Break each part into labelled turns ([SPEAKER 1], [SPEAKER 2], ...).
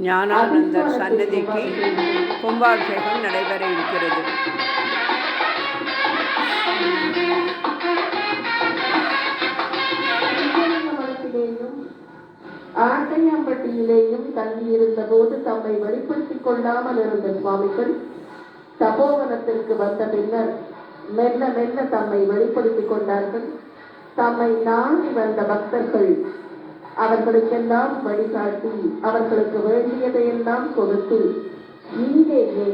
[SPEAKER 1] ஞானானந்தர் சன்னதிக்கு கும்பாபிஷேகம் நடைபெற இருக்கிறது.
[SPEAKER 2] ஆட்டையாம்பட்டியிலேயும் தங்கியிருந்த போது தம்மை வெளிப்படுத்திக் கொள்ளாமல் இருந்த சுவாமிகள் தபோவனத்திற்கு வந்த பின்னர் மெல்ல மெல்ல தம்மை வெளிப்படுத்திக் கொண்டார்கள். தம்மை நாடி வந்த பக்தர்கள் அவர்களுக்கெல்லாம் வழிகாட்டி அவர்களுக்கு வேண்டியதையெல்லாம் கொடுத்து இங்கேயே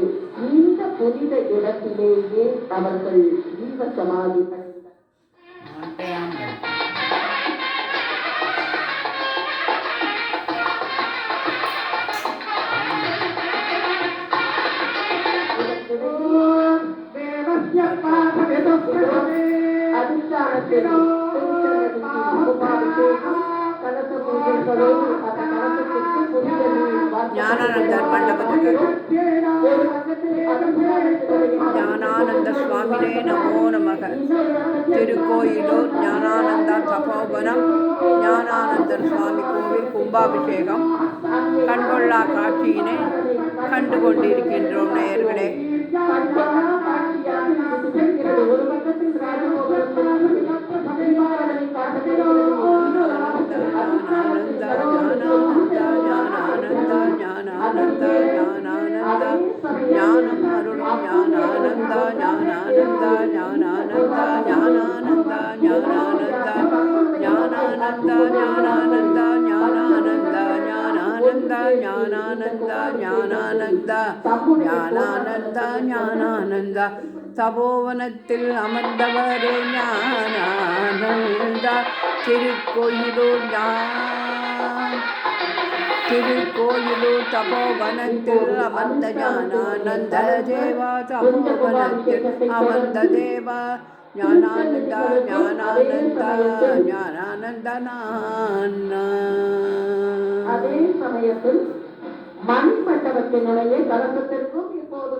[SPEAKER 2] இந்த புனித இடத்திலேயே அவர்கள் ஜீவ சமாதி
[SPEAKER 1] ஞானானந்தர் மண்டபத்துக்கு ஞானானந்த சுவாமினே நமோ நமக. திருக்கோயிலூர் ஞானானந்தா தபோவனம் ஞானானந்தர் சுவாமி கோவில் கும்பாபிஷேகம் கண்கொள்ளா காட்சியினை கண்டு கொண்டிருக்கின்றோம் நேயர்களே. ஞானம் அருளும் ஞானானந்தா ஞானானந்தா ஞானானந்தா ஞானானந்தா ஞானானந்தா ஞானானந்தா ஞானானந்தா ஞானானந்தா ஞானானந்தா ஞானானந்தா ஞானானந்தா ஞானானந்தா ஞானானந்தா தபோவனத்தில் அமர்ந்தவரே ஞானானந்தா. திருக்கோயிலூர் தபோவனத்தில் அமர்ந்த ஞானானந்த தேவா. தபோவனத்தில் அமர்ந்த தேவா ஞானானந்தா ஞானானந்தா ஞானானந்தா.
[SPEAKER 2] அதே சமயத்தில் மண் மண்டபத்தினுடைய கலசத்திற்கும் இப்போது